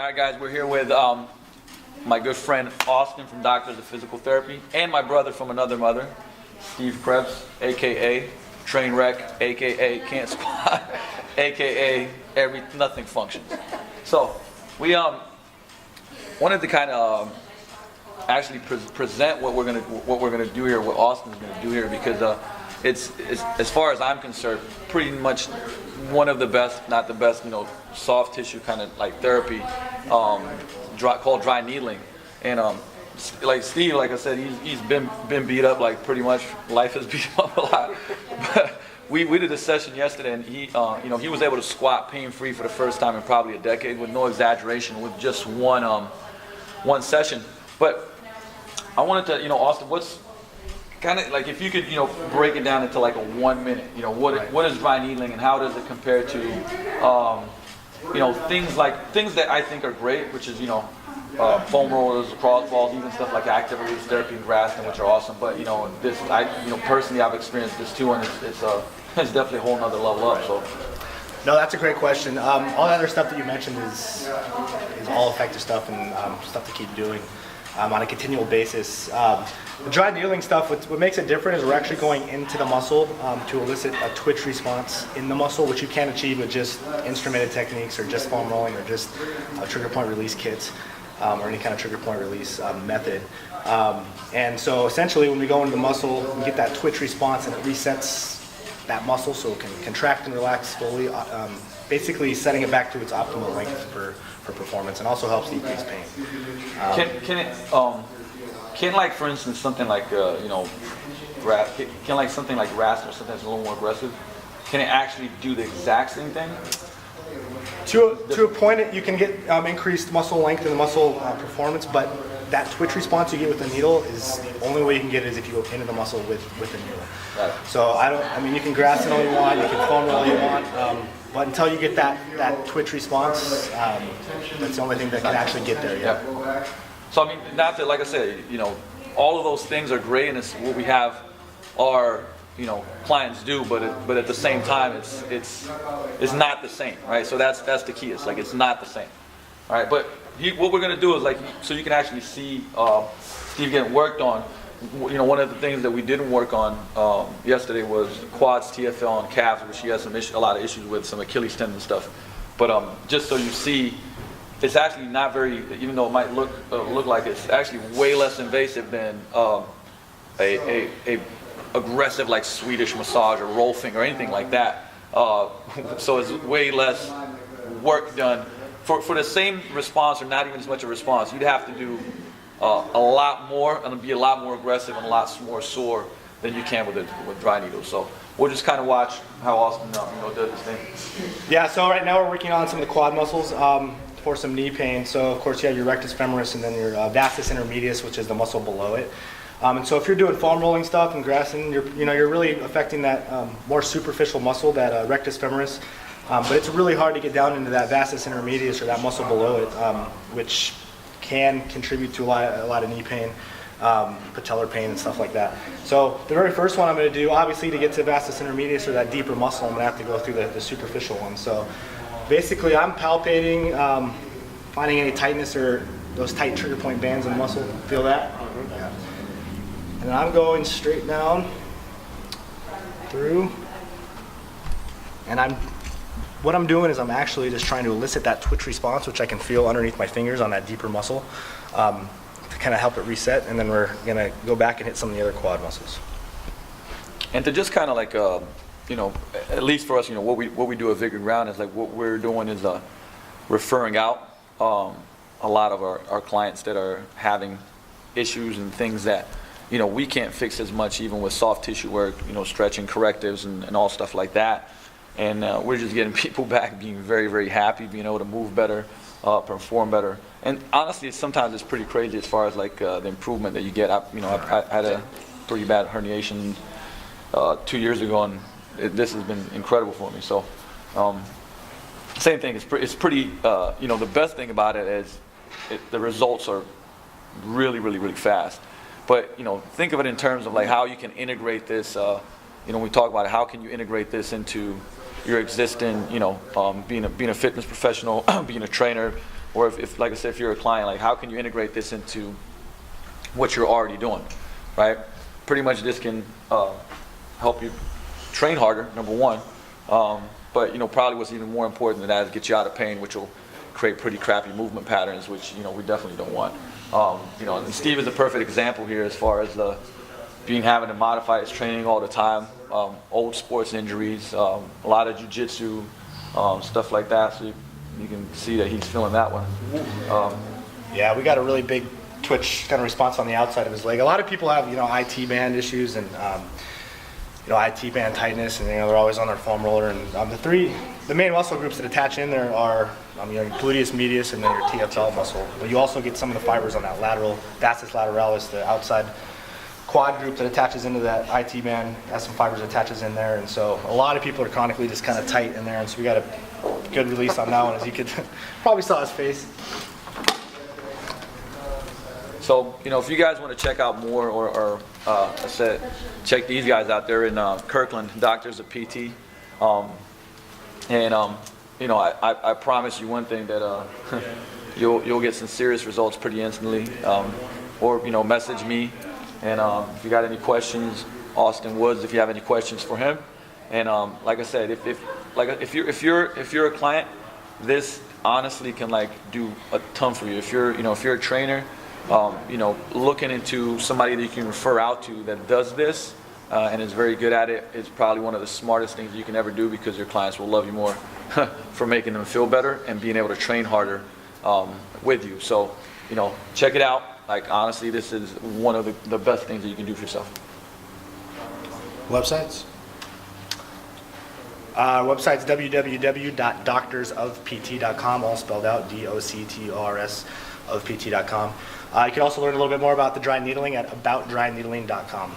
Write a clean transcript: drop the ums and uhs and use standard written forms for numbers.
All right, guys, we're here with my good friend Austin from Doctors of Physical Therapy, and my brother from another mother, Steve Krebs, aka Trainwreck, aka Can't Squat, aka Nothing Functions. So we wanted to kind of actually present what we're gonna do here, what Austin's gonna do here, because it's as far as I'm concerned, pretty much one of the best, not the best, soft tissue kind of like therapy, called dry needling. And like Steve, like I said, he's been beat up, like pretty much life has beat him up a lot. But we did a session yesterday, and he was able to squat pain-free for the first time in probably a decade, with no exaggeration, with just one session. But I wanted to, Austin, what's kind of like, if you could, break it down into like a 1 minute, what is dry needling and how does it compare to, things that I think are great, which is, foam rollers, lacrosse balls, even stuff like active release therapy and Graston, which are awesome. But personally, I've experienced this too, and it's definitely a whole nother level up. So. No, that's a great question. All the other stuff that you mentioned is all effective stuff and stuff to keep doing on a continual basis. The dry needling stuff, what makes it different is we're actually going into the muscle to elicit a twitch response in the muscle, which you can't achieve with just instrumented techniques or just foam rolling or just trigger point release kits or any kind of trigger point release method. And so essentially when we go into the muscle, we get that twitch response and it resets that muscle so it can contract and relax fully, basically setting it back to its optimal length for performance, and also helps decrease pain. Can like, for instance, something like something like Graston or something that's a little more aggressive, can it actually do the exact same thing? To a point, you can get increased muscle length and muscle performance, but that twitch response you get with the needle is the only way you can get it is if you go into the muscle with the needle. Right. So you can Graston all you want, you can foam roll all you want, but until you get that twitch response, that's the only thing that can actually get there. Yeah. So not that, like I said, all of those things are great, and it's what we have our clients do, but at the same time, it's not the same, right? So that's the key. It's like it's not the same, all right? But what we're gonna do is so you can actually see Steve getting worked on. One of the things that we didn't work on yesterday was quads, TFL, and calves, which he has a lot of issues with, some Achilles tendon and stuff. But just so you see, it's actually not very, even though it might look like it's actually way less invasive than a aggressive like Swedish massage or roll finger or anything like that. So it's way less work done for the same response, or not even as much a response. You'd have to do a lot more and be a lot more aggressive and a lot more sore than you can with dry needles. So we'll just kind of watch how Austin does his thing. Yeah. So right now we're working on some of the quad muscles for some knee pain. So of course you have your rectus femoris and then your vastus intermedius, which is the muscle below it. And so if you're doing foam rolling stuff and Graston, you're really affecting that more superficial muscle, that rectus femoris. But it's really hard to get down into that vastus intermedius or that muscle below it, which can contribute to a lot of knee pain, patellar pain and stuff like that. So the very first one I'm going to do, obviously to get to vastus intermedius or that deeper muscle, I'm going to have to go through the superficial one. So basically I'm palpating, finding any tightness or those tight trigger point bands in the muscle. Feel that? Yeah. And then I'm going straight down through, and what I'm doing is I'm actually just trying to elicit that twitch response, which I can feel underneath my fingers on that deeper muscle, to kind of help it reset, and then we're gonna go back and hit some of the other quad muscles. And to just kind of like, at least for us, what we do at Vigor Ground is like what we're doing is referring out a lot of our clients that are having issues and things that we can't fix as much, even with soft tissue work, stretching correctives and all stuff like that. And we're just getting people back being very, very happy, being able to move better, perform better. And honestly, sometimes it's pretty crazy as far as like the improvement that you get. I had a pretty bad herniation 2 years ago, and this has been incredible for me. So same thing, it's pretty, the best thing about it is the results are really, really, really fast. But think of it in terms of like how you can integrate this. We talk about it, how can you integrate this into your existing, being a fitness professional, being a trainer, or if like I said, if you're a client, like how can you integrate this into what you're already doing, right? Pretty much this can help you train harder, number one, but probably what's even more important than that is get you out of pain, which will create pretty crappy movement patterns, which we definitely don't want. And Steve is a perfect example here as far as having to modify his training all the time, old sports injuries, a lot of jiu-jitsu, stuff like that. So you can see that he's feeling that one. Yeah, we got a really big twitch kind of response on the outside of his leg. A lot of people have IT band issues and IT band tightness, and they're always on their foam roller. And the main muscle groups that attach in there are your gluteus medius and then your TFL muscle. But you also get some of the fibers on that vastus lateralis, the outside quad group that attaches into that IT band, has some fibers that attaches in there. And so a lot of people are chronically just kind of tight in there. And so we got a good release on that one, as you could probably saw his face. So, if you guys want to check out more or I said, check these guys out. They're in Kirkland, Doctors of PT. I promise you one thing, that you'll get some serious results pretty instantly. Or message me, and if you got any questions, Austin Woods, if you have any questions for him. And like I said, if you're a client, this honestly can do a ton for you. If you're a trainer, looking into somebody that you can refer out to that does this and is very good at it, is probably one of the smartest things you can ever do, because your clients will love you more for making them feel better and being able to train harder with you. So, check it out. Honestly, this is one of the best things that you can do for yourself. Websites? Website's www.doctorsofpt.com, all spelled out, DOCTRS of PT.com. You can also learn a little bit more about the dry needling at aboutdryneedling.com.